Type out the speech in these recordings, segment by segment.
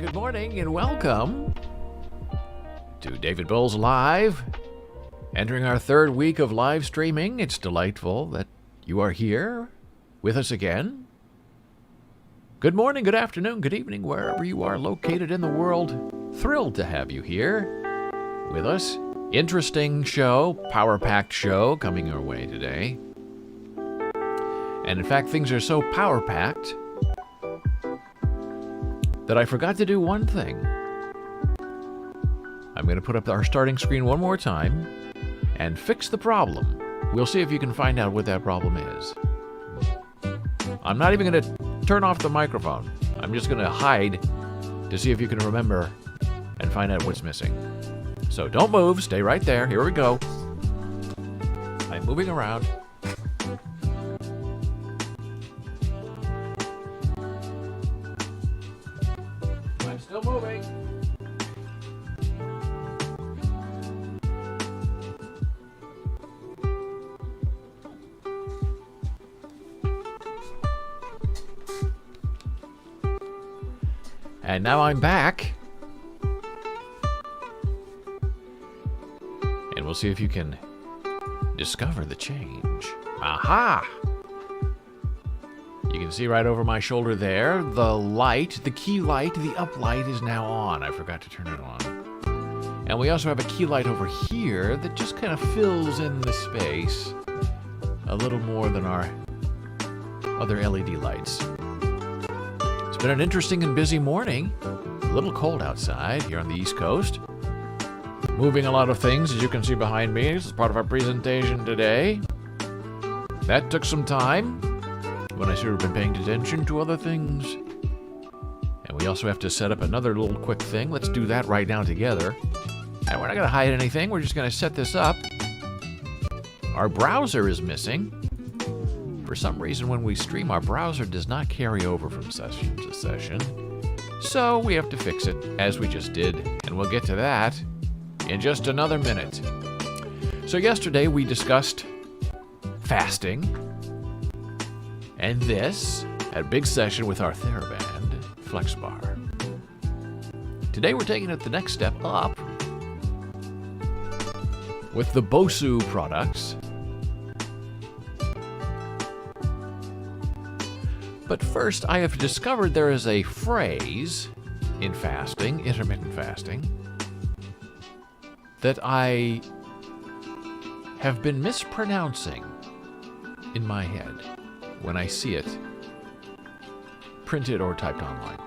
Good morning and welcome to David Boles Live. Entering our third week of live streaming. It's delightful that you are here with us again. Good morning, good afternoon, good evening, wherever you are located in the world. Thrilled to have you here with us. Interesting show, power-packed show coming your way today. And in fact, things are so power-packed that I forgot to do one thing. I'm going to put up our starting screen one more time and fix the problem. We'll see if you can find out what that problem is. I'm not even going to turn off the microphone. I'm just going to hide to see if you can remember and find out what's missing. So don't move. Stay right there. Here we go. I'm moving around. I'm still moving. And now I'm back. And we'll see if you can discover the change. Aha! You can see right over my shoulder there, the light, the key light, the up light is now on. I forgot to turn it on. And we also have a key light over here that just kind of fills in the space a little more than our other LED lights. It's been an interesting and busy morning. A little cold outside here on the East Coast. Moving a lot of things, as you can see behind me. This is part of our presentation today. That took some time when I should have been paying attention to other things. And we also have to set up another little quick thing. Let's do that right now together. And we're not going to hide anything. We're just going to set this up. Our browser is missing. For some reason, when we stream, our browser does not carry over from session to session. So we have to fix it, as we just did. And we'll get to that in just another minute. So yesterday we discussed fasting. And this, at a big session with our TheraBand Flex Bar. Today we're taking it the next step up with the Bosu products. But first, I have discovered there is a phrase in fasting, intermittent fasting, that I have been mispronouncing in my head when I see it printed or typed online.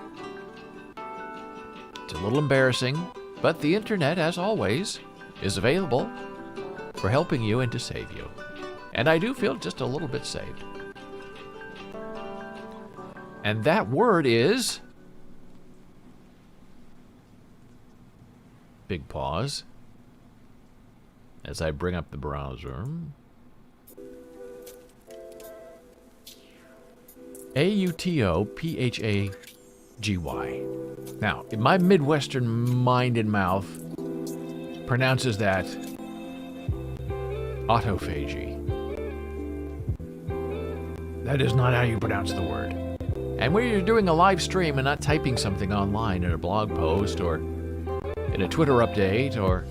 It's a little embarrassing, but the internet, as always, is available for helping you and to save you. And I do feel just a little bit saved. And that word is... Big pause as I bring up the browser. A-U-T-O-P-H-A-G-Y. Now, my Midwestern mind and mouth pronounces that autophagy. That is not how you pronounce the word. And when you're doing a live stream and not typing something online in a blog post or in a Twitter update or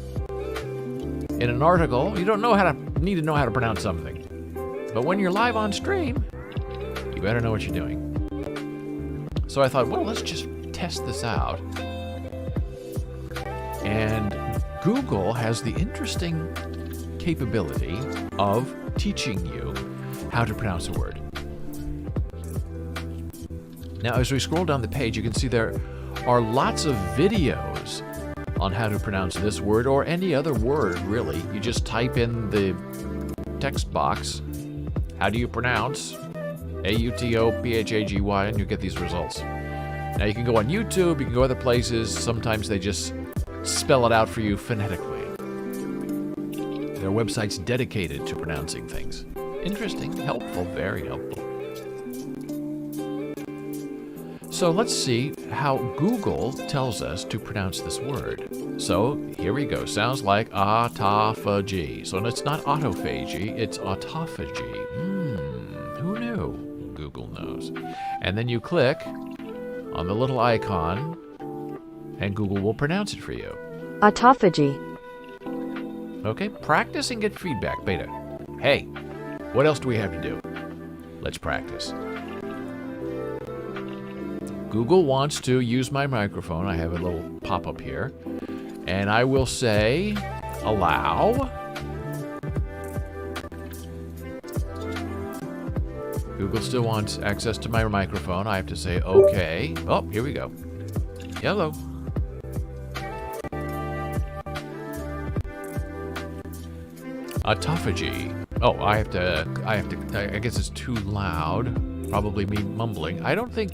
in an article, you don't need to know how to pronounce something. But when you're live on stream, you better know what you're doing. So I thought, well, let's just test this out. And Google has the interesting capability of teaching you how to pronounce a word. Now, as we scroll down the page, you can see there are lots of videos on how to pronounce this word or any other word, really. You just type in the text box, how do you pronounce A-U-T-O-P-H-A-G-Y, and you get these results. Now, you can go on YouTube, you can go other places. Sometimes they just spell it out for you phonetically. There are websites dedicated to pronouncing things. Interesting, helpful, very helpful. So let's see how Google tells us to pronounce this word. So here we go. Sounds like autophagy. So it's not autophagy, it's autophagy. Who knew? Google knows. And then you click on the little icon and Google will pronounce it for you. Autophagy. Okay, practice and get feedback, Beta. Hey, what else do we have to do? Let's practice. Google wants to use my microphone. I have a little pop-up here. And I will say, allow. Google still wants access to my microphone. I have to say, okay. Oh, here we go. Hello. Autophagy. Oh, I guess it's too loud. Probably me mumbling. I don't think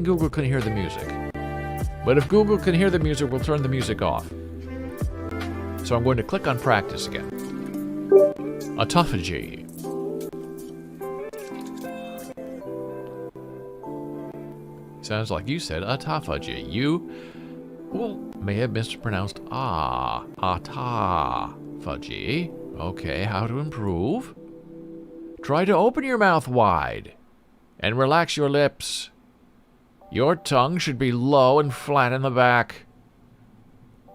Google can hear the music. But if Google can hear the music, we'll turn the music off. So I'm going to click on practice again. Autophagy. Sounds like you said autophagy. You, well, may have mispronounced autophagy. Okay, how to improve? Try to open your mouth wide and relax your lips. Your tongue should be low and flat in the back.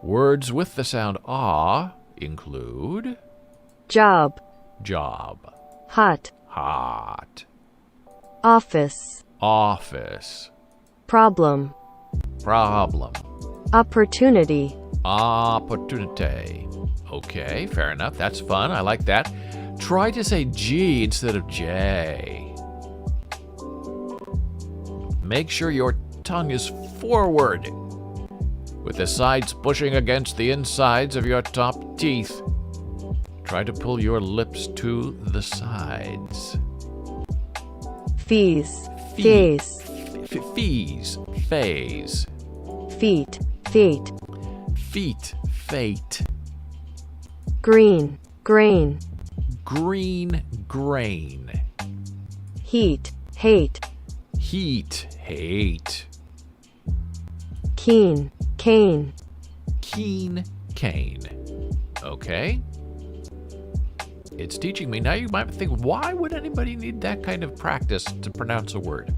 Words with the sound ah include Job. Job. Hot. Hot. Office. Office. Problem. Problem. Opportunity. Opportunity. Okay, fair enough. That's fun. I like that. Try to say G instead of J. Make sure your tongue is forward, with the sides pushing against the insides of your top teeth. Try to pull your lips to the sides. Fees. Fees. Fees. Phase. Feet. Feet. Feet. Fate. Green. Grain. Green. Grain. Heat. Hate. Heat. Hate. Keen. Cane. Keen. Cane. Okay. It's teaching me. Now you might think, why would anybody need that kind of practice to pronounce a word?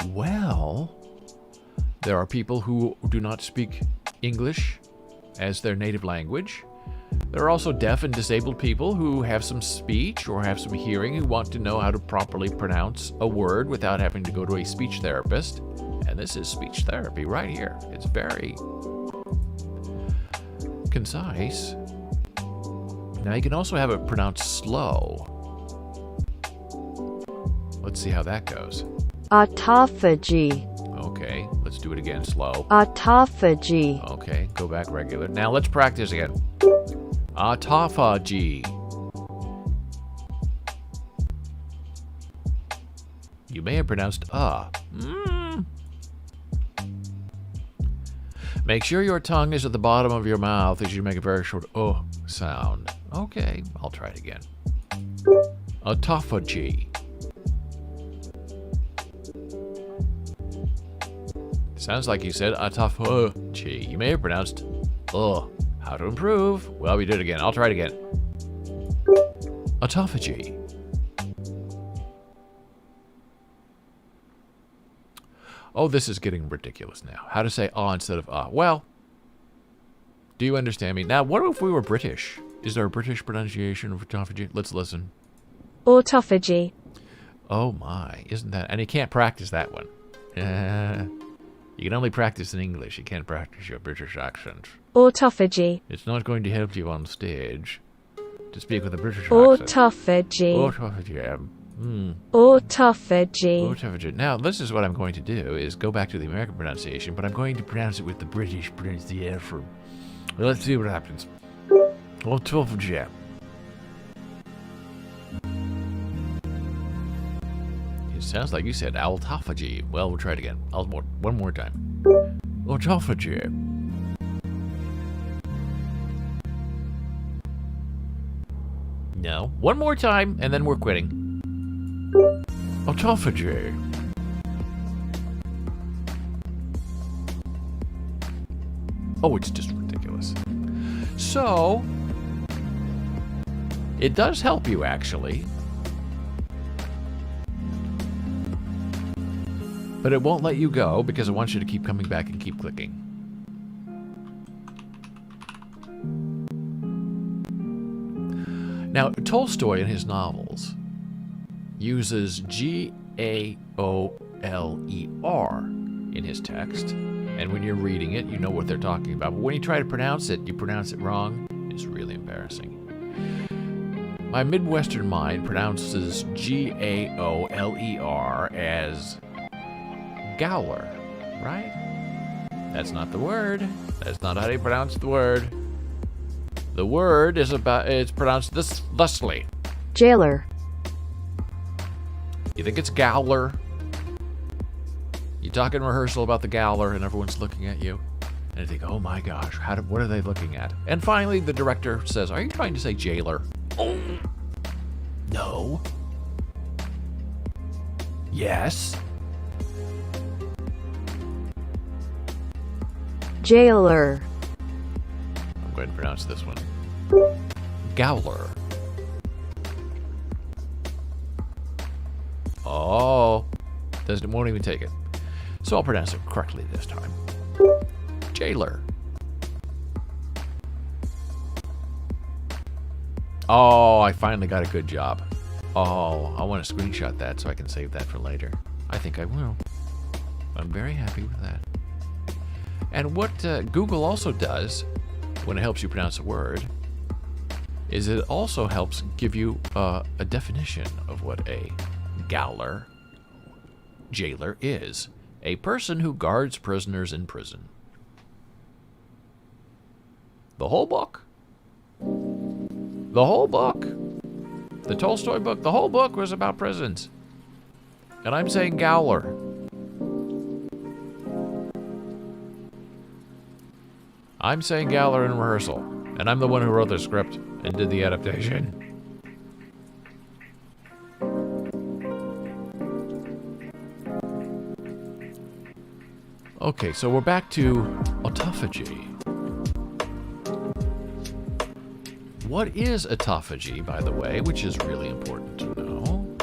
Well, there are people who do not speak English as their native language. There are also deaf and disabled people who have some speech or have some hearing who want to know how to properly pronounce a word without having to go to a speech therapist. And this is speech therapy right here. It's very concise. Now you can also have it pronounced slow. Let's see how that goes. Autophagy. Okay, let's do it again slow. Autophagy. Okay, go back regular. Now let's practice again. Autophagy. You may have pronounced Make sure your tongue is at the bottom of your mouth as you make a very short sound. Okay, I'll try it again. Autophagy. Sounds like you said autophagy. You may have pronounced How to improve? Well, we did it again. I'll try it again. Autophagy. Oh, this is getting ridiculous now. How to say instead of Well, do you understand me? Now, what if we were British? Is there a British pronunciation of autophagy? Let's listen. Autophagy. Oh my, isn't that? And you can't practice that one. You can only practice in English. You can't practice your British accent. Autophagy. It's not going to help you on stage to speak with a British accent. Autophagy. Autophagy. Autophagy. Autophagy. Now, this is what I'm going to do, is go back to the American pronunciation, but I'm going to pronounce it with the British pronunciation. Let's see what happens. Autophagy. It sounds like you said autophagy. Well, we'll try it again. One more time. Autophagy. No. One more time, and then we're quitting. Autophagy. Oh, it's just ridiculous. So, it does help you, actually. But it won't let you go because it wants you to keep coming back and keep clicking. Now, Tolstoy in his novels uses G-A-O-L-E-R in his text. And when you're reading it, you know what they're talking about. But when you try to pronounce it, you pronounce it wrong. It's really embarrassing. My Midwestern mind pronounces G-A-O-L-E-R as Gowler, right? That's not the word. That's not how you pronounce the word. The word is it's pronounced thusly. Jailer. You think it's Gowler? You talk in rehearsal about the Gowler and everyone's looking at you. And you think, oh my gosh, what are they looking at? And finally, the director says, are you trying to say jailer? Oh, no. Yes. Jailer. I'm going to pronounce this one. Gowler. Oh, won't even take it. So I'll pronounce it correctly this time. Jailer. Oh, I finally got a good job. Oh, I want to screenshot that so I can save that for later. I think I will. I'm very happy with that. And what Google also does when it helps you pronounce a word is it also helps give you a definition of what a jailer is. A person who guards prisoners in prison. The whole book? The whole book? The Tolstoy book? The whole book was about prisons. And I'm saying Gowler. I'm saying Gowler in rehearsal. And I'm the one who wrote the script and did the adaptation. Okay, so we're back to autophagy. What is autophagy, by the way, which is really important to know?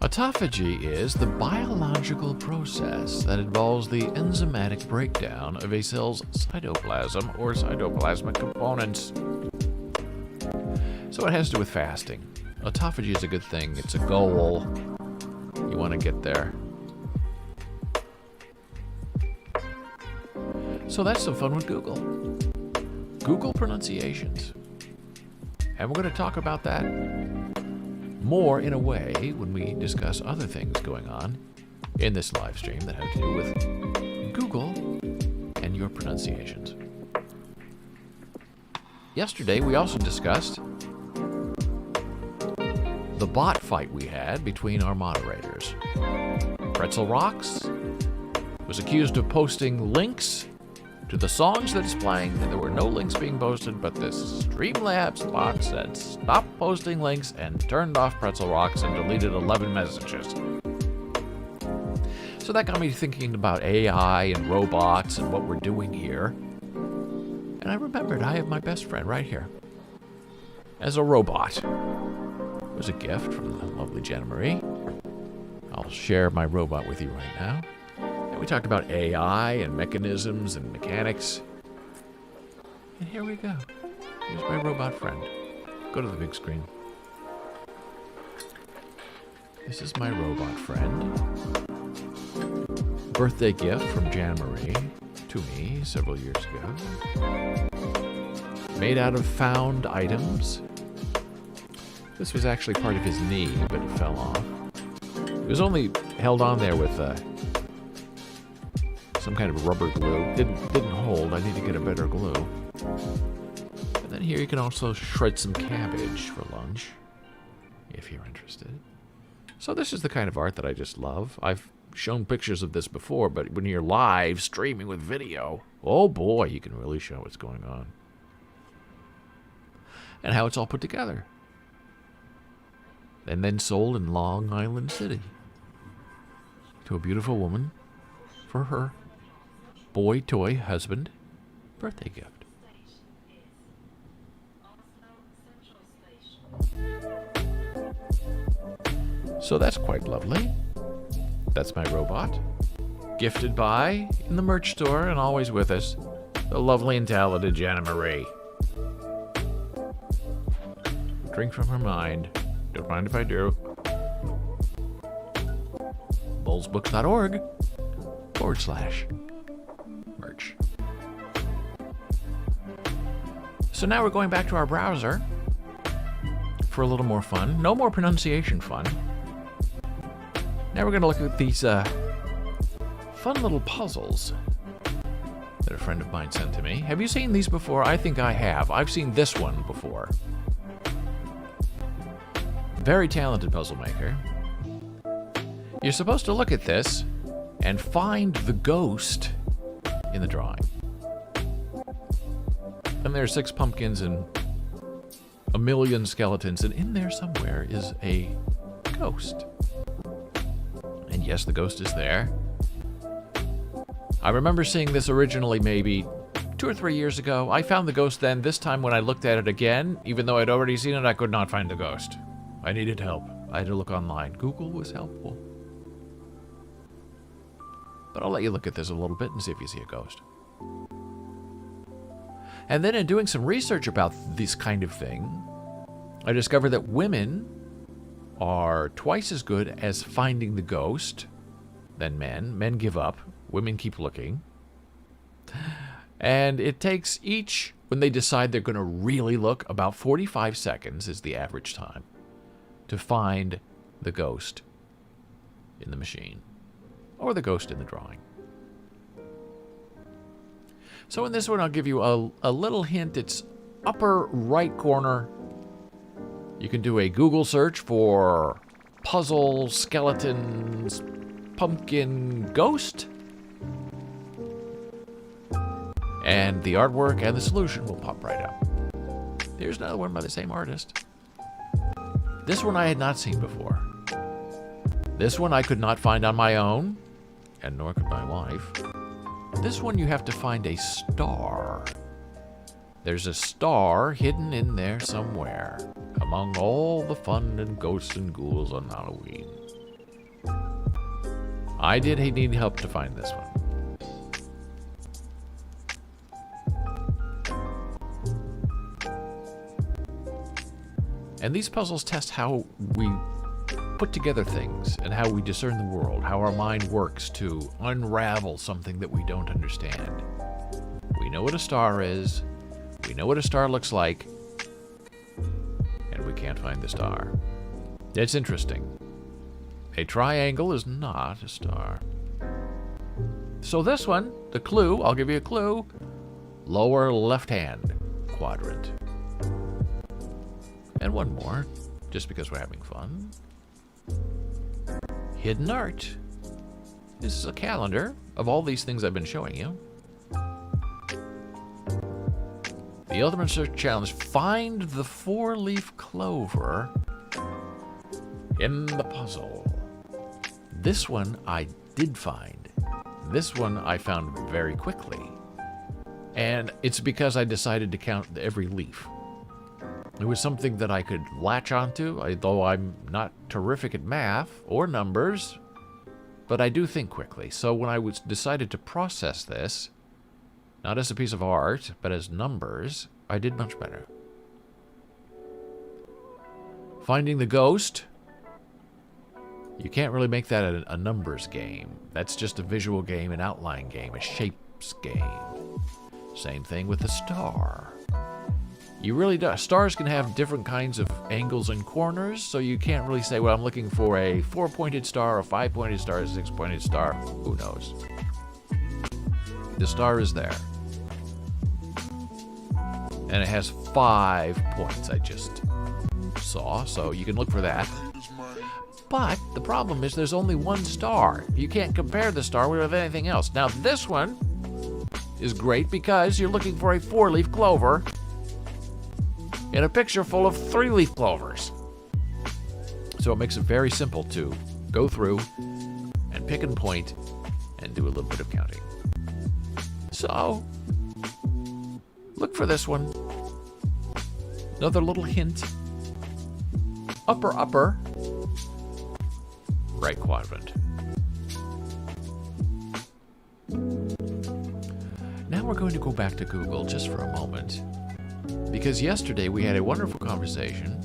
Autophagy is the biological process that involves the enzymatic breakdown of a cell's cytoplasm or cytoplasmic components. So it has to do with fasting. Autophagy is a good thing. It's a goal. You want to get there. So that's some fun with Google. Google pronunciations. And we're going to talk about that more in a way when we discuss other things going on in this live stream that have to do with Google and your pronunciations. Yesterday, we also discussed the bot fight we had between our moderators. Pretzel Rocks was accused of posting links to the songs that it's playing, and there were no links being posted, but this Streamlabs bot said stop posting links and turned off Pretzel Rocks and deleted 11 messages. So that got me thinking about AI and robots and what we're doing here. And I remembered I have my best friend right here as a robot. It was a gift from the lovely Jenna Marie. I'll share my robot with you right now. We talked about AI and mechanisms and mechanics. And here we go. Here's my robot friend. Go to the big screen. This is my robot friend. Birthday gift from Jan Marie to me several years ago. Made out of found items. This was actually part of his knee, but it fell off. It was only held on there with some kind of rubber glue. Didn't hold. I need to get a better glue. And then here you can also shred some cabbage for lunch, if you're interested. So this is the kind of art that I just love. I've shown pictures of this before, but when you're live streaming with video, oh boy, you can really show what's going on. And how it's all put together. And then sold in Long Island City to a beautiful woman for her boy toy husband birthday gift. So that's quite lovely. That's my robot. Gifted by, in the merch store and always with us, the lovely and talented Jana Marie. Drink from her mind. Don't mind if I do. bolesbooks.org/merch. So now we're going back to our browser for a little more fun. No more pronunciation fun. Now we're going to look at these fun little puzzles that a friend of mine sent to me. Have you seen these before? I think I have. I've seen this one before. Very talented puzzle maker. You're supposed to look at this and find the ghost in the drawing. And there are 6 pumpkins and a million skeletons, and in there somewhere is a ghost. And yes, the ghost is there. I remember seeing this originally maybe 2 or 3 years ago. I found the ghost then. This time when I looked at it again, even though I'd already seen it, I could not find the ghost. I needed help. I had to look online. Google was helpful. But I'll let you look at this a little bit and see if you see a ghost. And then in doing some research about this kind of thing, I discovered that women are twice as good as finding the ghost than men. Men give up. Women keep looking. And it takes each, when they decide they're going to really look, about 45 seconds is the average time to find the ghost in the machine or the ghost in the drawing. So in this one, I'll give you a little hint. It's upper right corner. You can do a Google search for puzzle, skeletons, pumpkin, ghost. And the artwork and the solution will pop right up. Here's another one by the same artist. This one I had not seen before. This one I could not find on my own, and nor could my wife. This one you have to find a star. There's a star hidden in there somewhere, among all the fun and ghosts and ghouls on Halloween. I did need help to find this one. And these puzzles test how we put together things and how we discern the world, how our mind works to unravel something that we don't understand. We know what a star is, we know what a star looks like, and we can't find the star. It's interesting. A triangle is not a star. So this one, the clue, I'll give you a clue, lower left-hand quadrant. And one more, just because we're having fun. Hidden art. This is a calendar of all these things I've been showing you. The Ultimate Search Challenge, find the 4-leaf clover in the puzzle. This one I did find. This one I found very quickly. And it's because I decided to count every leaf. It was something that I could latch onto, although I'm not terrific at math or numbers, but I do think quickly. So when I decided to process this, not as a piece of art, but as numbers, I did much better. Finding the ghost, you can't really make that a numbers game. That's just a visual game, an outline game, a shapes game. Same thing with the star. You really do. Stars can have different kinds of angles and corners, so you can't really say, well, I'm looking for a 4-pointed star, a 5-pointed star, a 6-pointed star. Who knows? The star is there. And it has 5 points, I just saw, so you can look for that. But the problem is there's only one star. You can't compare the star with anything else. Now, this one is great because you're looking for a 4-leaf clover in a picture full of 3-leaf clovers. So it makes it very simple to go through and pick and point and do a little bit of counting. So, look for this one. Another little hint. Upper, right quadrant. we're going to go back to Google just for a moment. Because yesterday we had a wonderful conversation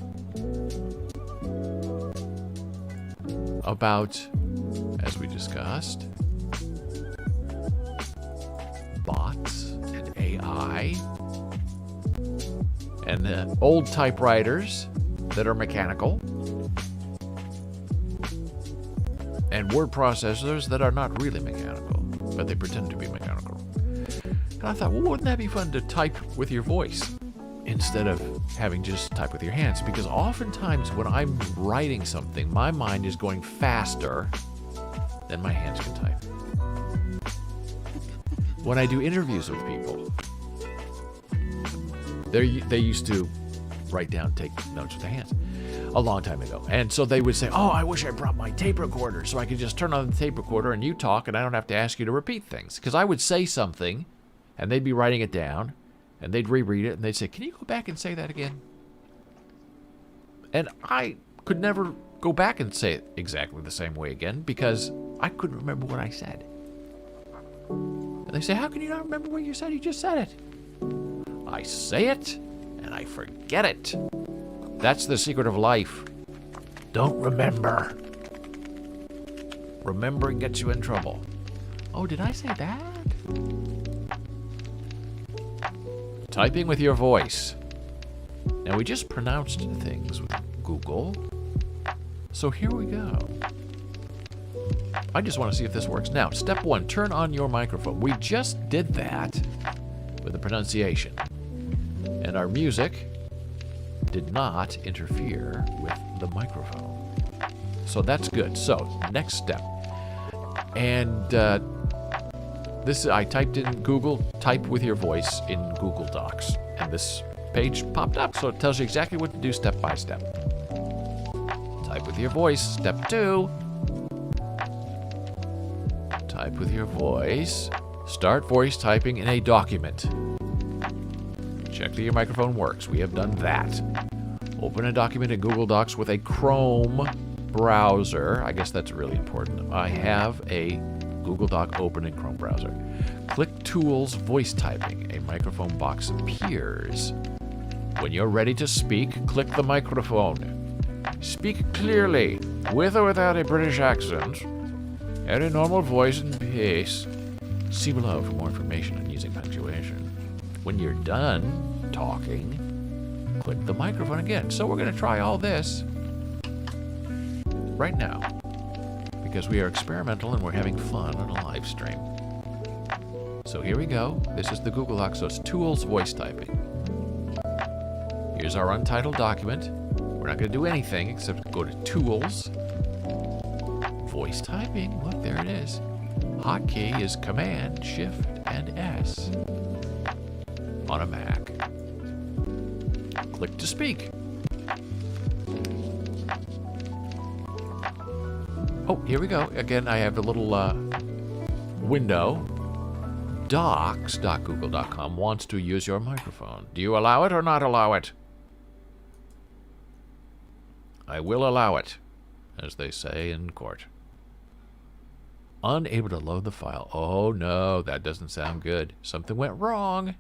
about, as we discussed, bots and AI and the old typewriters that are mechanical and word processors that are not really mechanical, but they pretend to be mechanical. And I thought, well, wouldn't that be fun to type with your voice instead of having just type with your hands? Because oftentimes when I'm writing something, my mind is going faster than my hands can type. When I do interviews with people, they used to write down, take notes with their hands a long time ago. And so they would say, oh, I wish I brought my tape recorder so I could just turn on the tape recorder and you talk and I don't have to ask you to repeat things. Because I would say something and they'd be writing it down and they'd reread it and they'd say, can you go back and say that again? And I could never go back and say it exactly the same way again because I couldn't remember what I said. And they say, how can you not remember what you said? You just said it. I say it and I forget it. That's the secret of life. Don't remember. Remembering gets you in trouble. Oh, did I say that? Typing with your voice. Now, we just pronounced things with Google. So here we go. I just want to see if this works. Now, step 1, turn on your microphone. We just did that with the pronunciation. And our music did not interfere with the microphone. So that's good. So, next step. And this, I typed in Google, type with your voice in Google Docs. And this page popped up, so it tells you exactly what to do step by step. Type with your voice. Step 2. Type with your voice. Start voice typing in a document. Check that your microphone works. We have done that. Open a document in Google Docs with a Chrome browser. I guess that's really important. I have a Google Doc open in Chrome browser. Click Tools, Voice Typing. A microphone box appears. When you're ready to speak, click the microphone. Speak clearly, with or without a British accent, at a normal voice and pace. See below for more information on using punctuation. When you're done talking, click the microphone again. So we're going to try all this right now because we are experimental and we're having fun on a live stream. So here we go. This is the Google Doc, so it's Tools, Voice Typing. Here's our untitled document. We're not going to do anything except go to Tools, Voice Typing. Look, there it is. Hotkey is Command, Shift, and S on a Mac. Click to speak. Oh, here we go. Again, I have a little window. Docs.google.com wants to use your microphone. Do you allow it or not allow it? I will allow it, as they say in court. Unable to load the file. Oh no, that doesn't sound good. Something went wrong.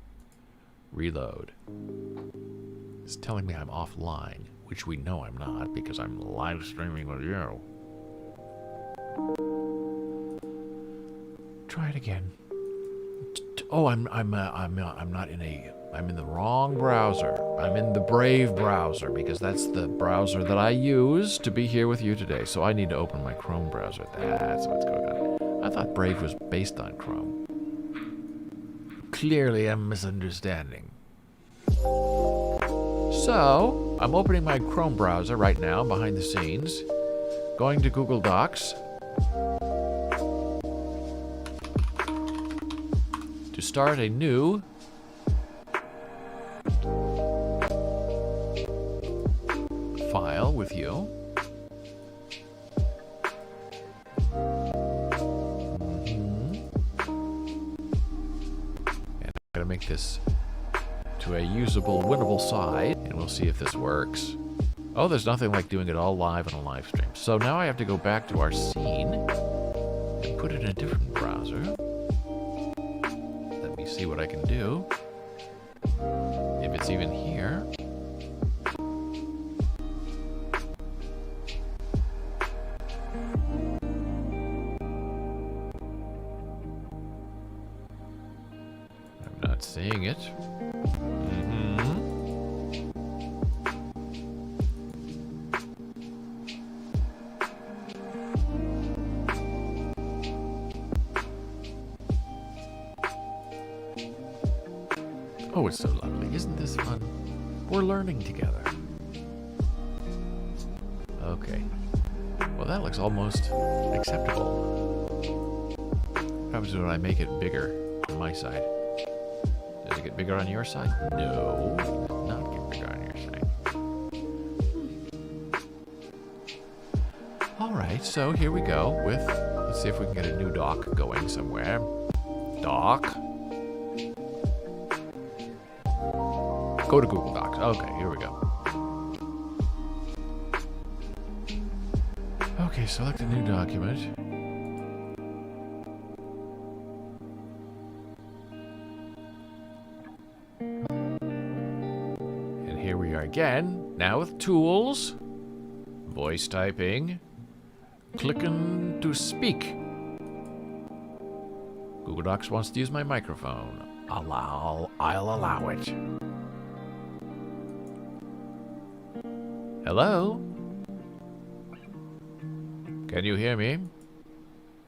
Reload. It's telling me I'm offline, which we know I'm not because I'm live streaming with you. Try it again. Oh, I'm not in a. I'm in the wrong browser. I'm in the Brave browser because that's the browser that I use to be here with you today. So I need to open my Chrome browser. That's what's going on. I thought Brave was based on Chrome. Clearly, I'm misunderstanding. So, I'm opening my Chrome browser right now behind the scenes, going to Google Docs to start a new file with you. And I'm going to make this to a usable, winnable site, and we'll see if this works. Oh, there's nothing like doing it all live on a live stream. So now I have to go back to our scene and put it in a different browser. Let me see what I can do. If it's even here. I'm not seeing it. Oh, it's so lovely. Isn't this fun? We're learning together. Okay. Well, that looks almost acceptable. What happens when I make it bigger on my side? Does it get bigger on your side? No, it does not get bigger on your side. Alright, so here we go with... Let's see if we can get a new doc going somewhere. Doc. Go to Google Docs. Okay, here we go. Okay, select a new document. And here we are again, now with tools, voice typing, clicking to speak. Google Docs wants to use my microphone. I'll allow it. Hello? Can you hear me?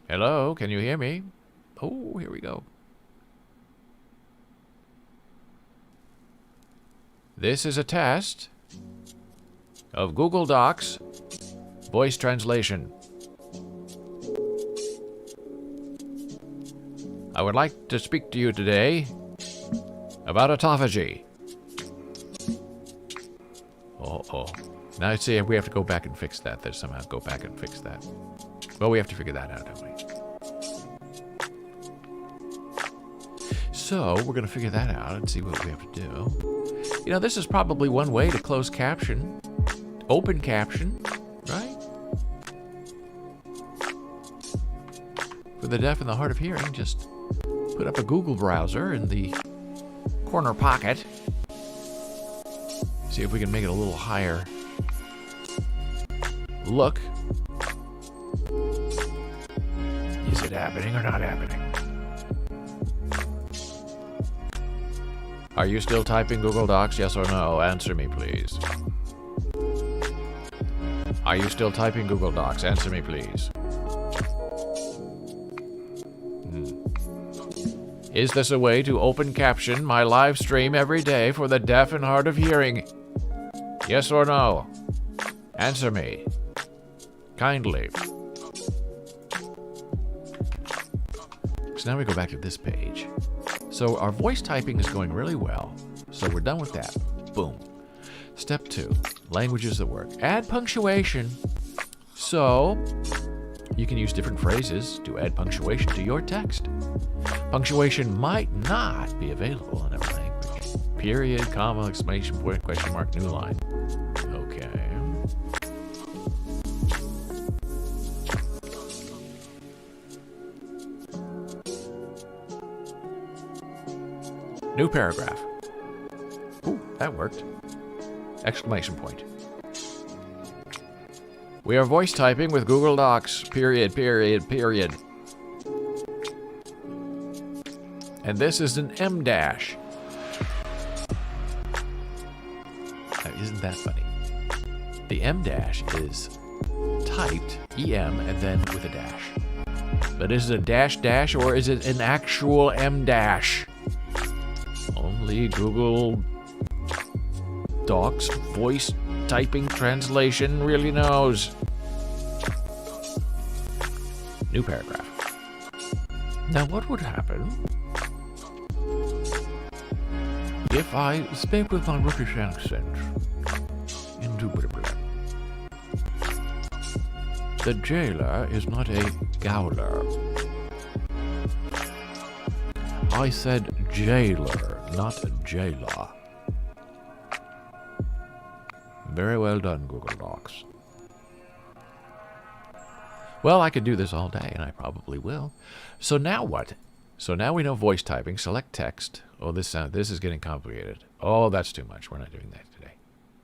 Hello, can you hear me? Oh, here we go. This is a test of Google Docs voice translation. I would like to speak to you today about autophagy. Oh. Now, see, we have to go back and fix that. There's somehow go back and fix that. Well, we have to figure that out, don't we? So, we're going to figure that out and see what we have to do. You know, this is probably one way to close caption. Open caption, right? For the deaf and the hard of hearing, just put up a Google browser in the corner pocket. See if we can make it a little higher. Look. Is it happening or not happening? Are you still typing Google Docs? Yes or no? Answer me, please. Are you still typing Google Docs? Answer me, please. Is this a way to open caption my live stream every day for the deaf and hard of hearing? Yes or no? Answer me. Kindly. So now we go back to this page. So our voice typing is going really well. So we're done with that. Boom. Step 2. Languages that work. Add punctuation. So you can use different phrases to add punctuation to your text. Punctuation might not be available in every language. Period, comma, exclamation point, question mark, new line. Okay. New paragraph. Ooh, that worked. Exclamation point. We are voice typing with Google Docs. Period, period, period. And this is an M dash. Now, isn't that funny? The M dash is typed, EM, and then with a dash. But is it a dash dash or is it an actual M dash? Only Google Docs voice typing translation really knows. New paragraph. Now what would happen if I speak with my British accent? Indubitably. The jailer is not a gowler. I said jailer, not jailer. Very well done, Google Docs. Well, I could do this all day, and I probably will. So now what? So now we know voice typing. Select text. Oh, this is getting complicated. Oh, that's too much. We're not doing that today.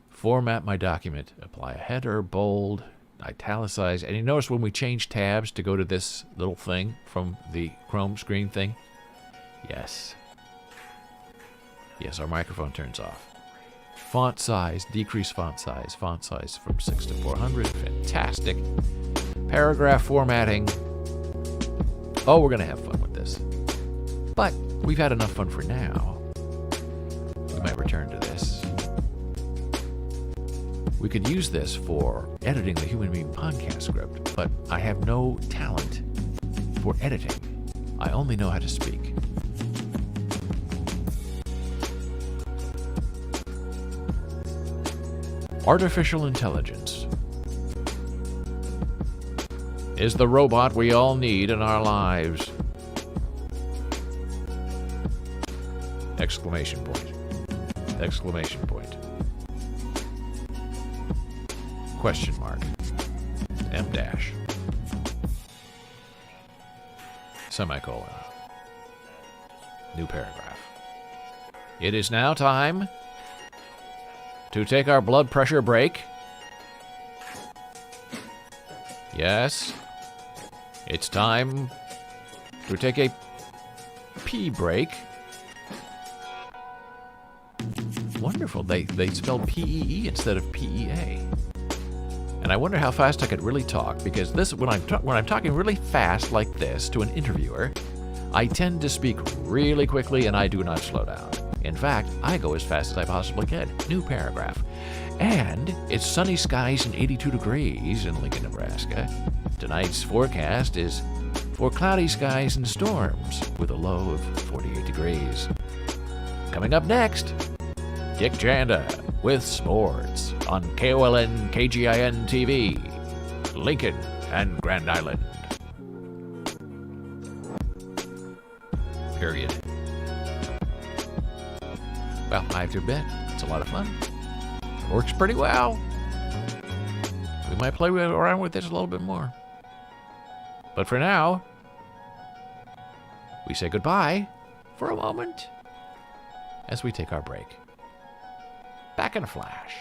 Format my document. Apply a header, bold, italicize. And you notice when we change tabs to go to this little thing from the Chrome screen thing? Yes. Yes, our microphone turns off. Font size, decrease font size from 6 to 400. Fantastic. Paragraph formatting. Oh, we're going to have fun with this. But we've had enough fun for now. We might return to this. We could use this for editing the Human Being podcast script, but I have no talent for editing. I only know how to speak. Artificial intelligence is the robot we all need in our lives. Exclamation point. Exclamation point. Question mark. M dash. Semicolon. New paragraph. It is now time to take our blood pressure break. Yes. It's time to take a pee break. Wonderful. They spelled P-E-E instead of P-E-A. And I wonder how fast I could really talk, because this when I'm talking really fast like this to an interviewer, I tend to speak really quickly and I do not slow down. In fact, I go as fast as I possibly can. New paragraph. And it's sunny skies and 82 degrees in Lincoln, Nebraska. Tonight's forecast is for cloudy skies and storms with a low of 48 degrees. Coming up next, Dick Janda with sports on KOLN KGIN TV, Lincoln and Grand Island. Period. Well, I have to admit, it's a lot of fun. It works pretty well. We might play around with this a little bit more. But for now, we say goodbye for a moment as we take our break. Back in a flash.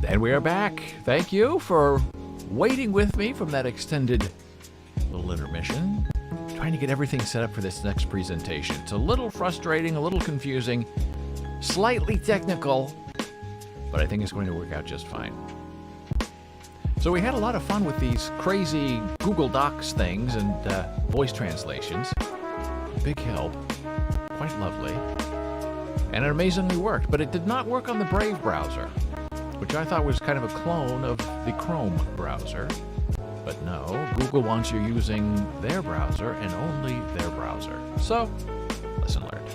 And we are back. Thank you for waiting with me from that extended little intermission. Trying to get everything set up for this next presentation. It's a little frustrating, a little confusing, slightly technical, but I think it's going to work out just fine. So we had a lot of fun with these crazy Google Docs things and voice translations. Big help. Quite lovely. And it amazingly worked, but it did not work on the Brave browser, which I thought was kind of a clone of the Chrome browser. But no, Google wants you using their browser and only their browser. So, lesson learned.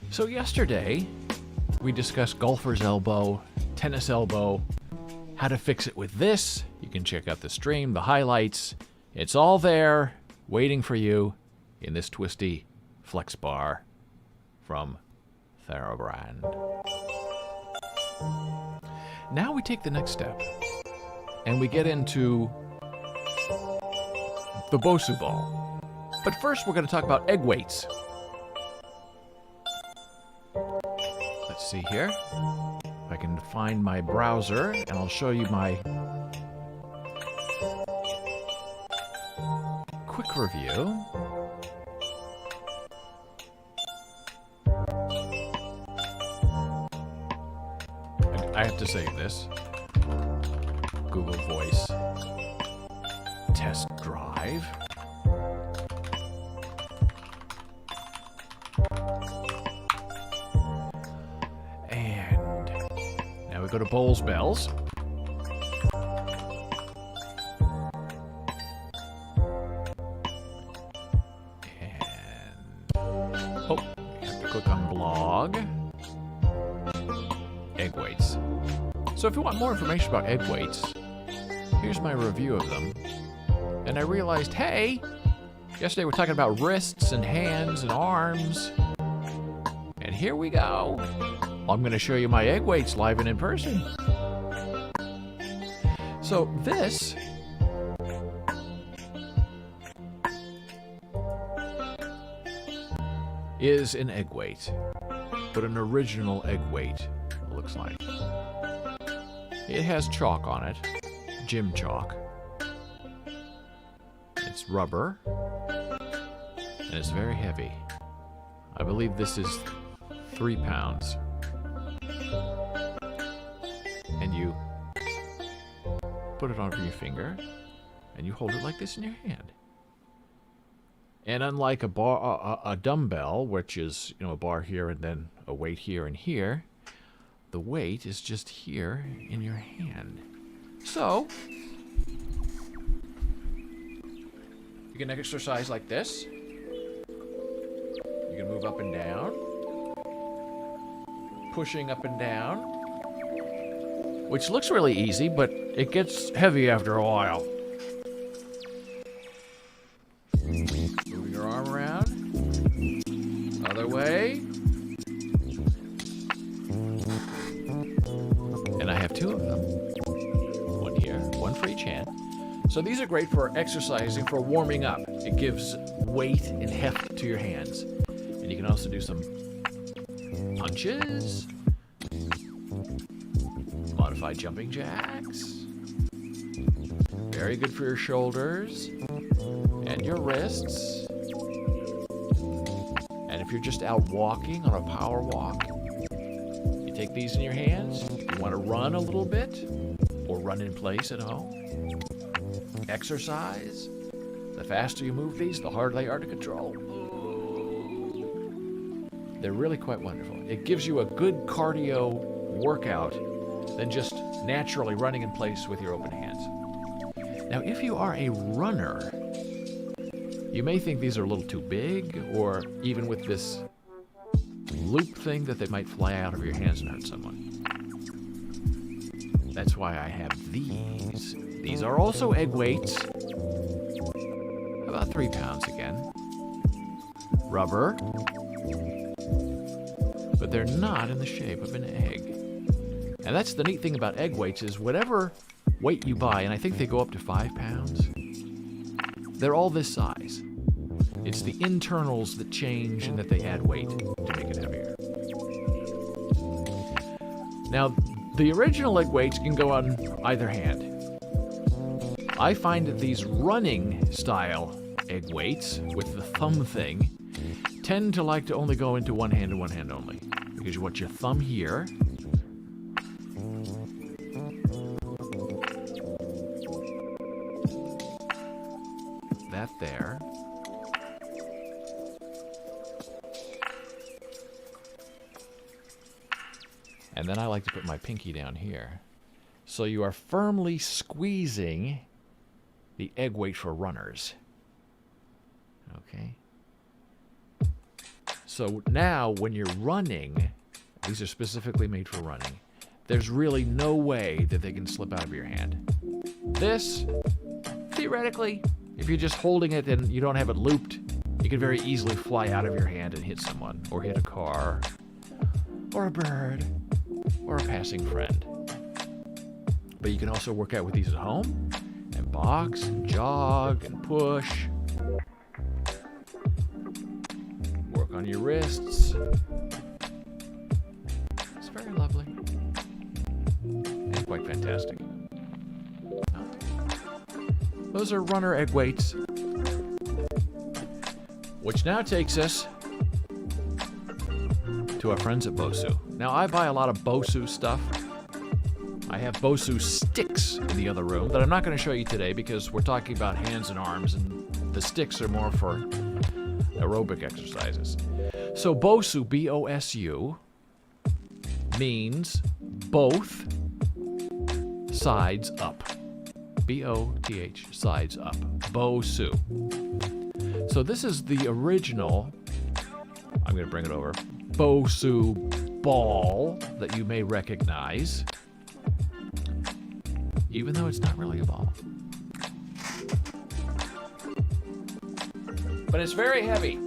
So yesterday, we discussed golfer's elbow, tennis elbow, how to fix it with this. You can check out the stream, the highlights. It's all there, waiting for you in this twisty flex bar from Therabrand. Now we take the next step, and we get into the Bosu Ball. But first, we're going to talk about egg weights. Let's see here. If I can find my browser, and I'll show you my quick review. I have to say this. Google Voice Test Drive. go to Boles Bells. Oh, you have to click on blog. Egg weights. So if you want more information about egg weights, here's my review of them. And I realized, hey, yesterday we're talking about wrists and hands and arms. And here we go. I'm going to show you my egg weights live and in person. So this is an egg weight, but an original egg weight, it looks like. It has chalk on it, gym chalk. It's rubber, and it's very heavy. I believe this is 3 pounds. And you put it over your finger, and you hold it like this in your hand. And unlike a dumbbell, which is, you know, a bar here and then a weight here and here, the weight is just here in your hand. So you can exercise like this. You can move up and down, pushing up and down, which looks really easy, but it gets heavy after a while. Moving your arm around. Other way. And I have 2 of them. One here, one for each hand. So these are great for exercising, for warming up. It gives weight and heft to your hands. And you can also do some punches, modified jumping jacks. Very good for your shoulders and your wrists. And if you're just out walking on a power walk, you take these in your hands. If you want to run a little bit or run in place at home, exercise. The faster you move these, the harder they are to control. They're really quite wonderful. It gives you a good cardio workout than just naturally running in place with your open hands. Now, if you are a runner, you may think these are a little too big, or even with this loop thing that they might fly out of your hands and hurt someone. That's why I have these. These are also egg weights. About 3 pounds again. Rubber. But they're not in the shape of an egg. And that's the neat thing about egg weights is whatever weight you buy, and I think they go up to 5 pounds, they're all this size. It's the internals that change and that they add weight to make it heavier. Now, the original egg weights can go on either hand. I find that these running style egg weights with the thumb thing tend to like to only go into one hand and one hand only. Because you want your thumb here. That there. And then I like to put my pinky down here. So you are firmly squeezing the egg weight for runners. Okay. So now when you're running, these are specifically made for running, there's really no way that they can slip out of your hand. This, theoretically, if you're just holding it and you don't have it looped, it can very easily fly out of your hand and hit someone, or hit a car, or a bird, or a passing friend. But you can also work out with these at home, and box, and jog, and push. Work on your wrists. It's very lovely. And quite fantastic. Those are runner egg weights. Which now takes us to our friends at Bosu. Now, I buy a lot of Bosu stuff. I have Bosu sticks in the other room that I'm not going to show you today because we're talking about hands and arms, and the sticks are more for aerobic exercises. So Bosu, B-O-S-U, means both sides up. B-O-T-H, sides up. Bosu. So this is the original, I'm going to bring it over, Bosu Ball that you may recognize, even though it's not really a ball. But it's very heavy.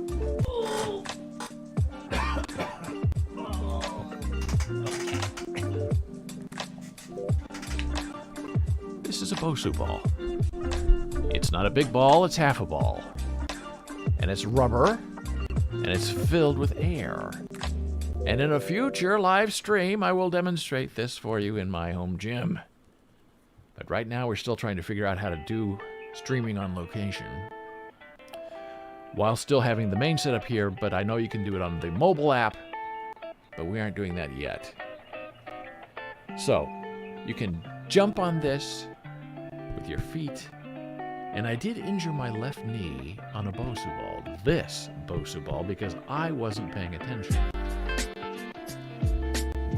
This is a Bosu ball. It's not a big ball, it's half a ball. And it's rubber, and it's filled with air. And in a future live stream, I will demonstrate this for you in my home gym. But right now, we're still trying to figure out how to do streaming on location, while still having the main setup here, but I know you can do it on the mobile app, but we aren't doing that yet. So, you can jump on this with your feet, and I did injure my left knee on a Bosu ball, this Bosu ball, because I wasn't paying attention.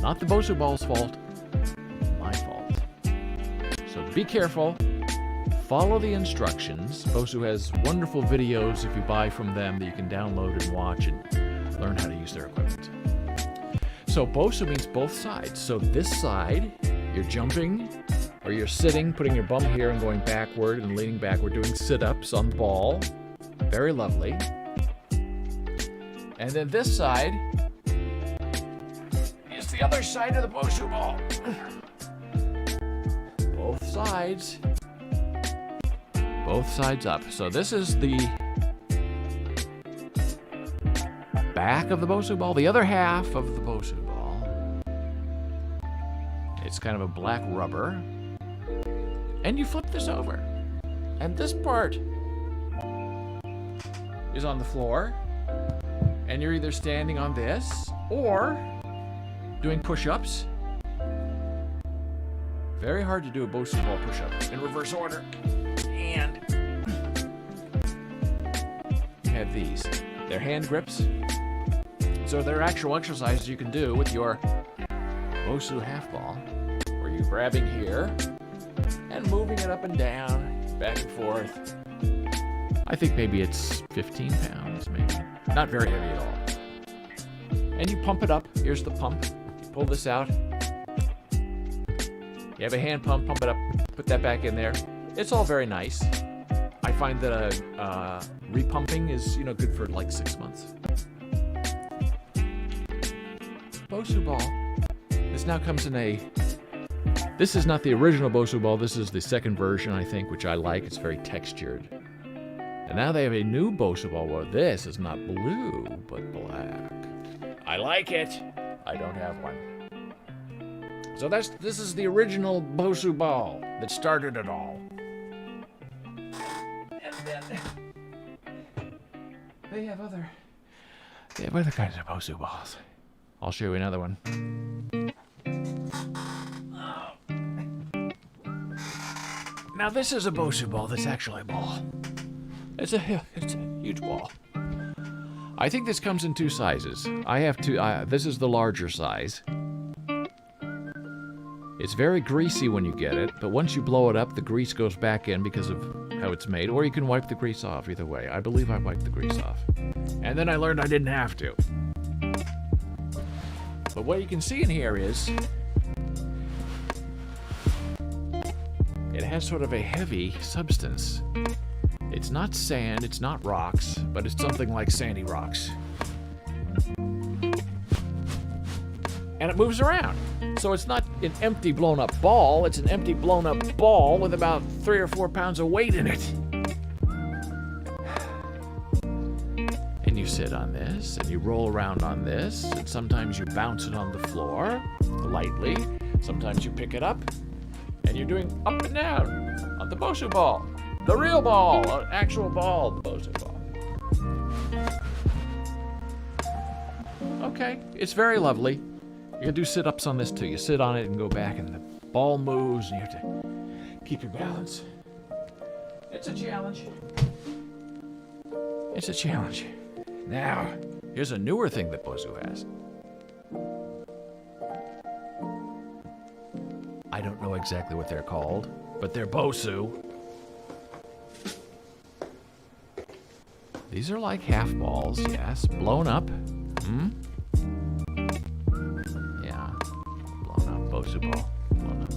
Not the Bosu ball's fault, my fault. So be careful, follow the instructions. Bosu has wonderful videos if you buy from them that you can download and watch and learn how to use their equipment. So Bosu means both sides. So this side, you're jumping, or you're sitting, putting your bum here and going backward and leaning backward, doing sit-ups on the ball. Very lovely. And then this side is the other side of the Bosu ball. Both sides. Both sides up. So this is the back of the Bosu ball, the other half of the Bosu ball. It's kind of a black rubber. And you flip this over. And this part is on the floor. And you're either standing on this or doing push-ups. Very hard to do a Bosu ball push-up in reverse order. And you have these. They're hand grips. So they're actual exercises you can do with your Bosu half ball, where you're grabbing here and moving it up and down, back and forth. I think maybe it's 15 pounds, maybe. Not very heavy at all. And you pump it up. Here's the pump. You pull this out. You have a hand pump, pump it up, put that back in there. It's all very nice. I find that repumping is, good for like 6 months. Bosu ball. This now comes in a... This is not the original Bosu ball. This is the second version, I think, which I like. It's very textured. And now they have a new Bosu ball. Well, this is not blue, but black. I like it. I don't have one. So this is the original Bosu ball that started it all. And then they have other kinds of Bosu balls. I'll show you another one. Now this is a Bosu ball that's actually a ball. It's a huge ball. I think this comes in 2 sizes. I have two. This is the larger size. It's very greasy when you get it, but once you blow it up, the grease goes back in because of how it's made, or you can wipe the grease off either way. I believe I wiped the grease off. And then I learned I didn't have to. But what you can see in here is it has sort of a heavy substance. It's not sand, it's not rocks, but it's something like sandy rocks. And it moves around. So it's not an empty blown up ball, it's an empty blown up ball with about 3 or 4 pounds of weight in it. And you sit on this, and you roll around on this, and sometimes you bounce it on the floor, lightly. Sometimes you pick it up, and you're doing up and down on the Bosu ball. The real ball, an actual ball, the Bosu ball. Okay, it's very lovely. You can do sit-ups on this too. You sit on it and go back, and the ball moves, and you have to keep your balance. It's a challenge. It's a challenge. Now, here's a newer thing that Bosu has. I don't know exactly what they're called, but they're Bosu. These are like half balls, yes, blown up. Yeah, blown up, Bosu Ball, blown up.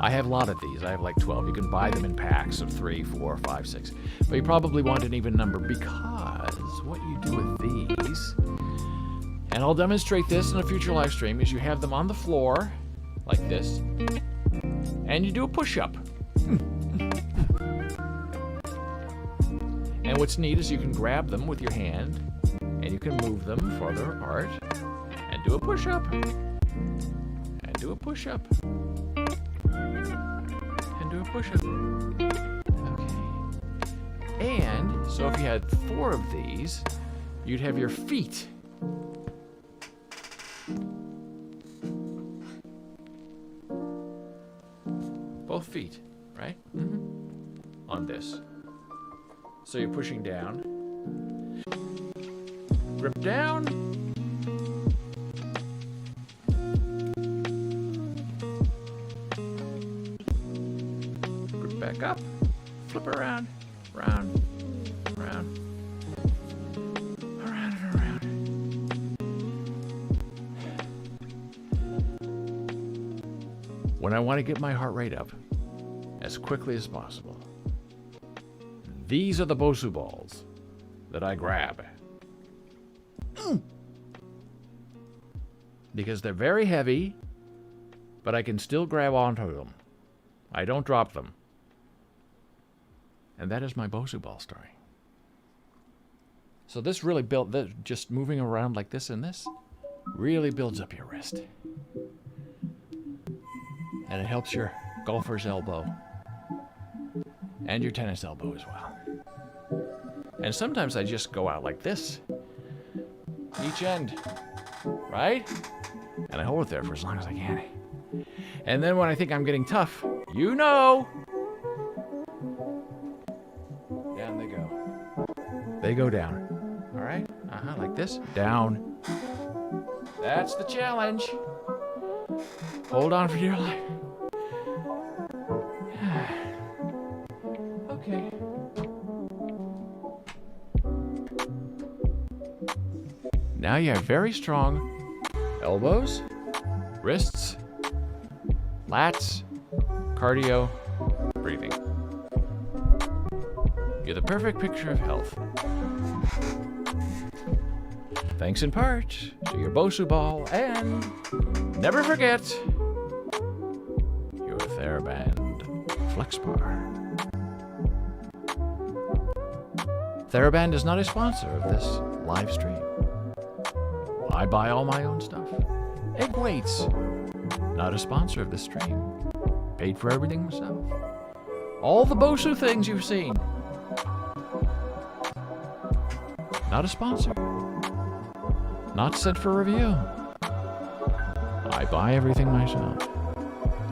I have a lot of these. I have like 12. You can buy them in packs of 3, 4, 5, 6. But you probably want an even number because what you do with these, and I'll demonstrate this in a future live stream, is you have them on the floor like this, and you do a push-up. And what's neat is you can grab them with your hand, and you can move them farther apart, and do a push-up, and do a push-up. Do a push-up. Okay. And so if you had 4 of these, you'd have your feet. Both feet, right? On this. So you're pushing down. Grip down. Back up, flip around, round, around, around and around. When I want to get my heart rate up as quickly as possible, these are the Bosu balls that I grab. Because they're very heavy, but I can still grab onto them. I don't drop them. And that is my Bosu Ball story. So this really built, just moving around like this and this, really builds up your wrist. And it helps your golfer's elbow. And your tennis elbow as well. And sometimes I just go out like this. Each end. Right? And I hold it there for as long as I can. And then when I think I'm getting tough, you know, down they go. They go down. All right? Like this. Down. That's the challenge. Hold on for dear life. Okay. Now you have very strong elbows, wrists, lats, cardio, breathing. You're the perfect picture of health. Thanks in part to your Bosu Ball, and never forget your TheraBand Flex Bar. TheraBand is not a sponsor of this live stream. I buy all my own stuff. Egg weights, not a sponsor of this stream. Paid for everything myself. All the Bosu things you've seen. Not a sponsor. Not sent for review. I buy everything myself.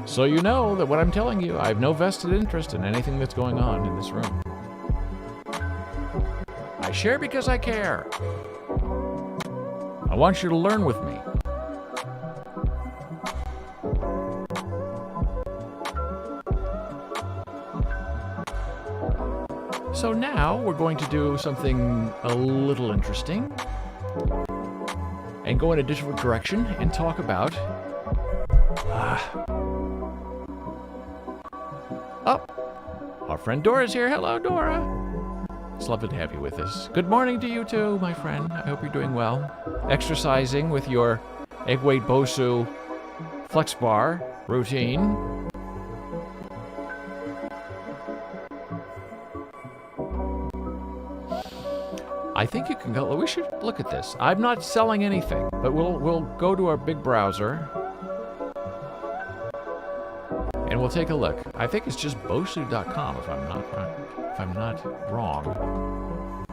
So you know that what I'm telling you, I have no vested interest in anything that's going on in this room. I share because I care. I want you to learn with me. So now we're going to do something a little interesting and go in a different direction and talk about our friend Dora's here. Hello, Dora. It's lovely to have you with us. Good morning to you too, my friend. I hope you're doing well. Exercising with your egg weight Bosu Flex Bar routine. I think you can go. We should look at this. I'm not selling anything, but we'll go to our big browser and we'll take a look. I think it's just bosu.com if I'm not wrong.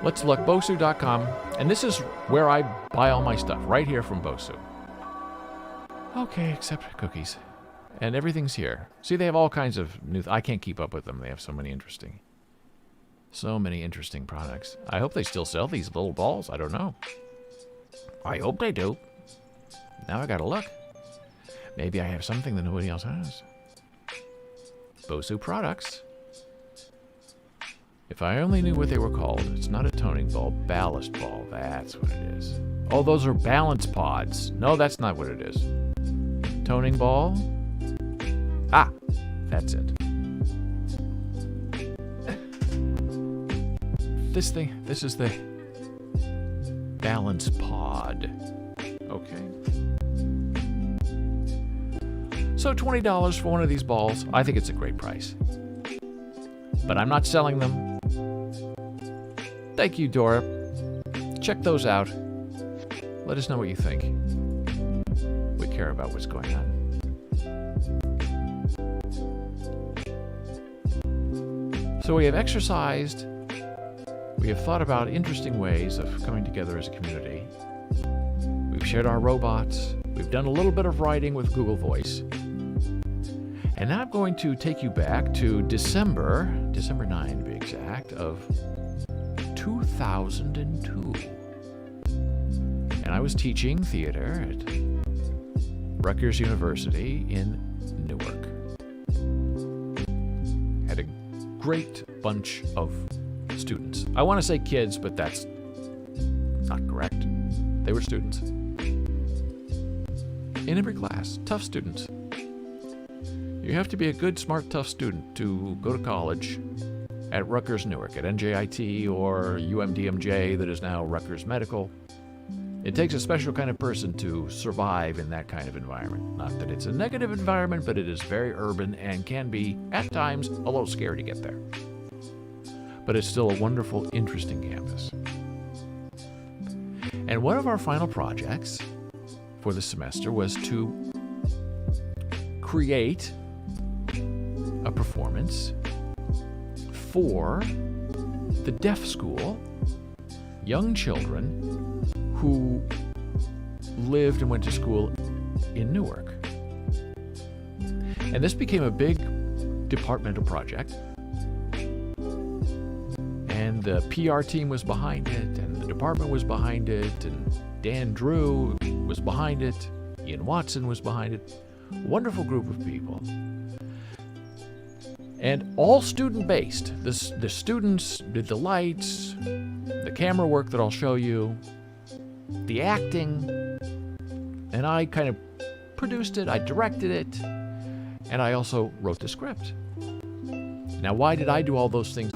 Let's look, bosu.com, and this is where I buy all my stuff, right here from Bosu. Okay, except cookies. And everything's here. See, they have all kinds of new... I can't keep up with them. They have so many interesting products. I hope they still sell these little balls. I don't know. I hope they do. Now I gotta look. Maybe I have something that nobody else has. Bosu products. If I only knew what they were called. It's not a toning ball, ballast ball. That's what it is. Oh, those are balance pods. No, that's not what it is. Toning ball. Ah, that's it. This is the balance pod. Okay. So $20 for one of these balls. I think it's a great price. But I'm not selling them. Thank you, Dora. Check those out. Let us know what you think. We care about what's going on. So we have exercised. We have thought about interesting ways of coming together as a community. We've shared our robots. We've done a little bit of writing with Google Voice. And now I'm going to take you back to December 9 to be exact, of 2002. And I was teaching theater at Rutgers University in Newark. Had a great bunch of students. I want to say kids, but that's not correct. They were students. In every class, tough students. You have to be a good, smart, tough student to go to college at Rutgers Newark, at NJIT or UMDMJ, that is now Rutgers Medical. It takes a special kind of person to survive in that kind of environment. Not that it's a negative environment, but it is very urban and can be, at times, a little scary to get there. But it's still a wonderful, interesting campus. And one of our final projects for the semester was to create a performance for the deaf school, young children who lived and went to school in Newark. And this became a big departmental project. And the PR team was behind it, and the department was behind it, and Dan Drew was behind it, Ian Watson was behind it. Wonderful group of people. And all student-based. The students did the lights, the camera work that I'll show you, the acting, and I kind of produced it, I directed it, and I also wrote the script. Now, why did I do all those things?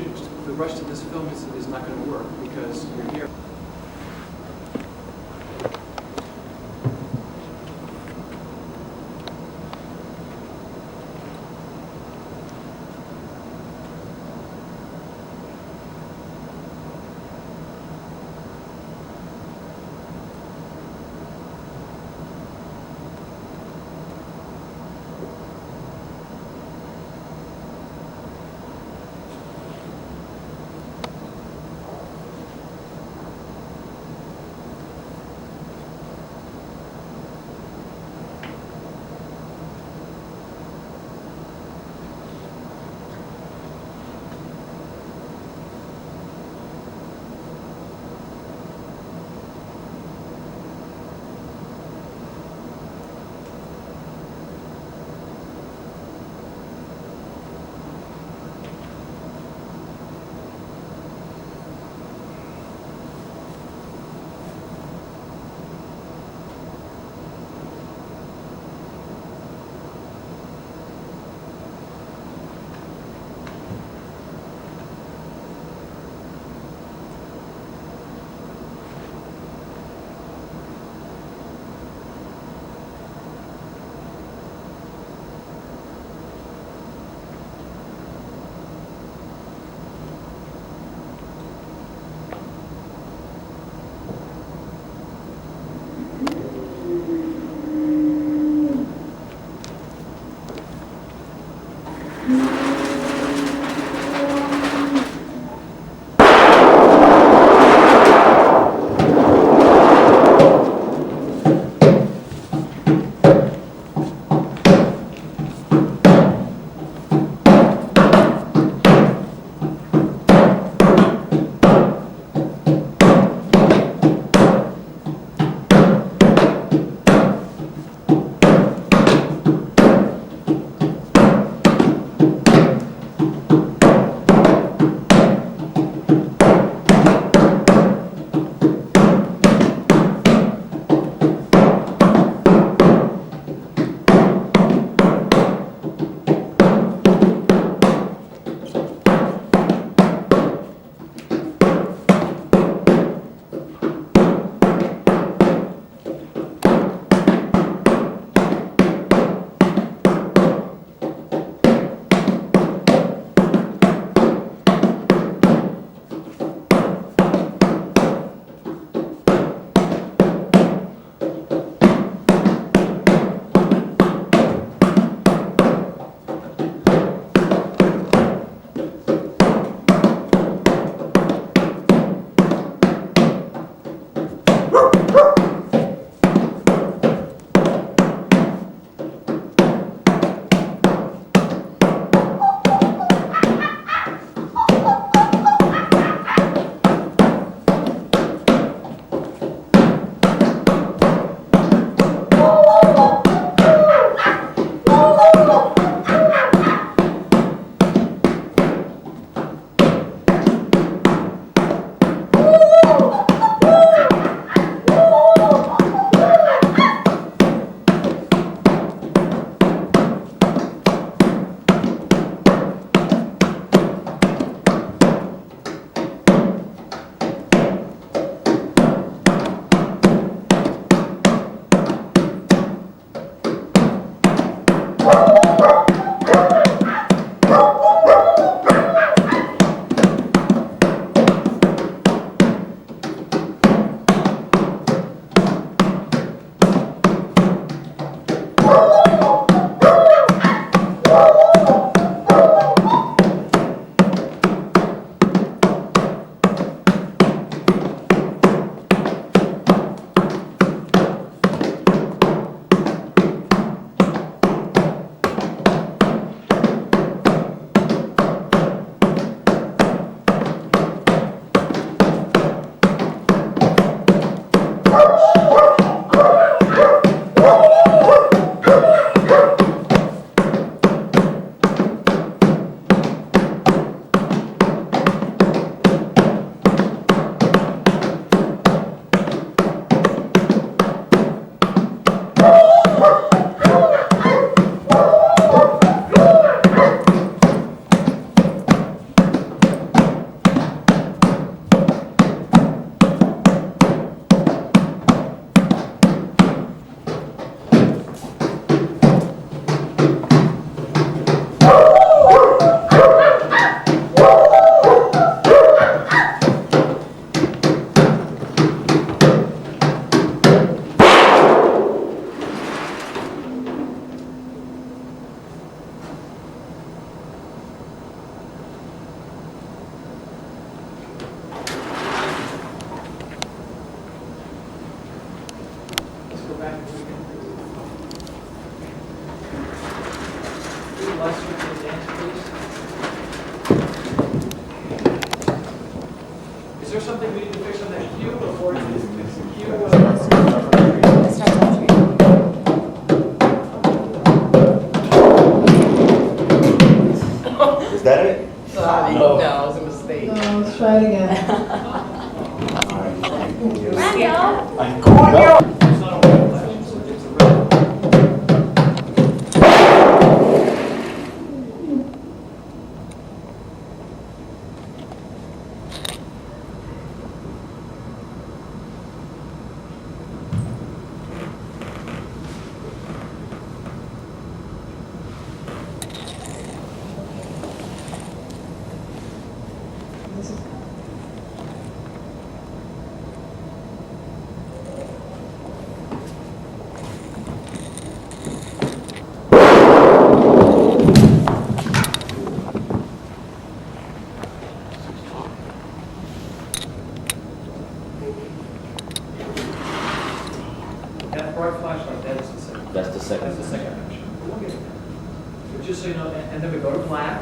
produced. The rest of this film is not going to work because you're here. something we need to fix on that cue before you fix the cue? It starts on 3. Is that it? Sorry. No, it was a mistake. No, let's try it again. Randall! It's not a red flash, it's a red. This is That bright flashlight, that is the second. That's the second. That's the second option. We'll get it. But just so you know, and then we go to black.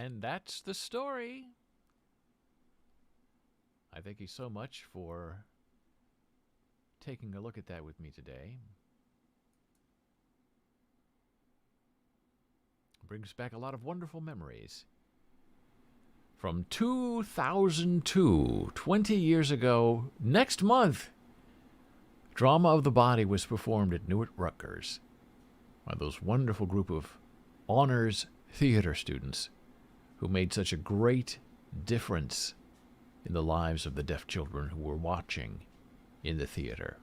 And that's the story. I thank you so much for taking a look at that with me today. It brings back a lot of wonderful memories. From 2002, 20 years ago, next month, Drama of the Body was performed at Newark, Rutgers by those wonderful group of honors theater students who made such a great difference in the lives of the deaf children who were watching in the theater.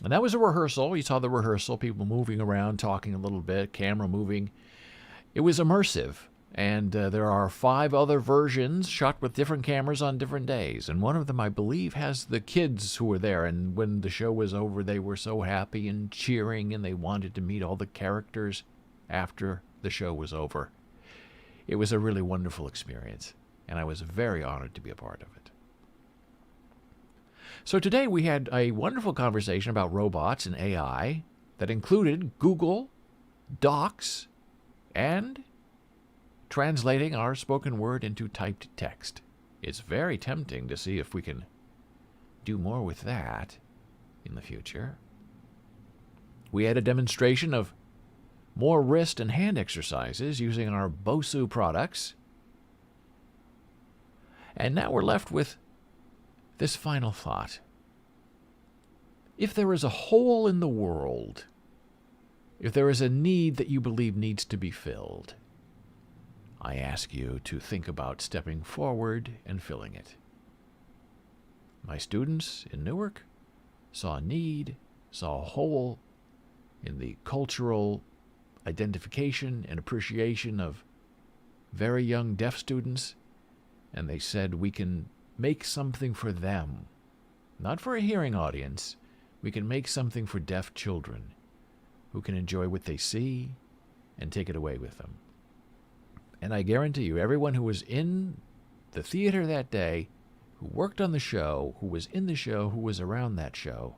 And that was a rehearsal. You saw the rehearsal, people moving around, talking a little bit, camera moving. It was immersive. And there are 5 other versions shot with different cameras on different days. And one of them, I believe, has the kids who were there. And when the show was over, they were so happy and cheering, and they wanted to meet all the characters after the show was over. It was a really wonderful experience, and I was very honored to be a part of it. So today we had a wonderful conversation about robots and AI that included Google, Docs, and translating our spoken word into typed text. It's very tempting to see if we can do more with that in the future. We had a demonstration of more wrist and hand exercises using our Bosu products. And now we're left with this final thought. If there is a hole in the world, if there is a need that you believe needs to be filled, I ask you to think about stepping forward and filling it. My students in Newark saw a need, saw a hole in the cultural identification and appreciation of very young deaf students, and they said we can make something for them. Not for a hearing audience. We can make something for deaf children who can enjoy what they see and take it away with them. And I guarantee you, everyone who was in the theater that day, who worked on the show, who was in the show, who was around that show,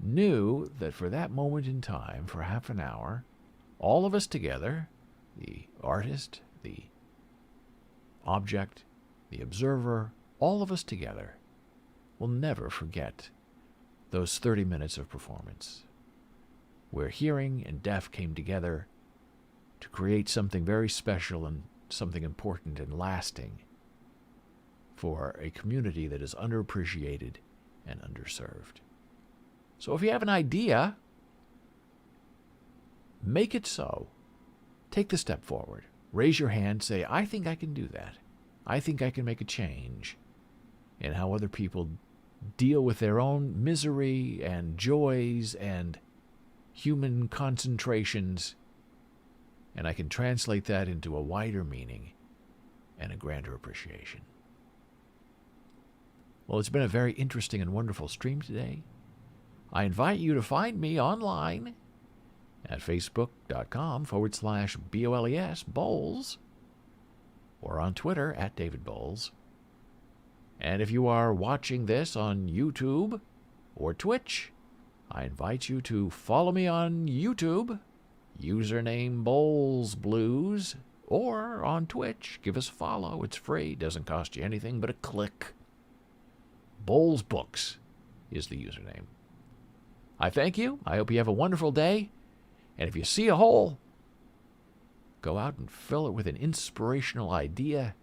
knew that for that moment in time, for half an hour, all of us together, the artist, the object, the observer, all of us together, will never forget those 30 minutes of performance, where hearing and deaf came together to create something very special and something important and lasting for a community that is underappreciated and underserved. So if you have an idea, make it so. Take the step forward. Raise your hand. Say, I think I can do that. I think I can make a change in how other people deal with their own misery and joys and human concentrations, and I can translate that into a wider meaning and a grander appreciation. Well, it's been a very interesting and wonderful stream today. I invite you to find me online at facebook.com/BOLES Boles, or on Twitter at David Boles. And if you are watching this on YouTube or Twitch, I invite you to follow me on YouTube, username Boles Blues, or on Twitch. Give us a follow. It's free. Doesn't cost you anything but a click. Boles Books is the username. I thank you. I hope you have a wonderful day. And if you see a hole, go out and fill it with an inspirational idea,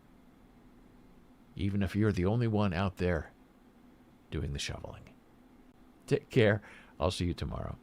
even if you're the only one out there doing the shoveling. Take care. I'll see you tomorrow.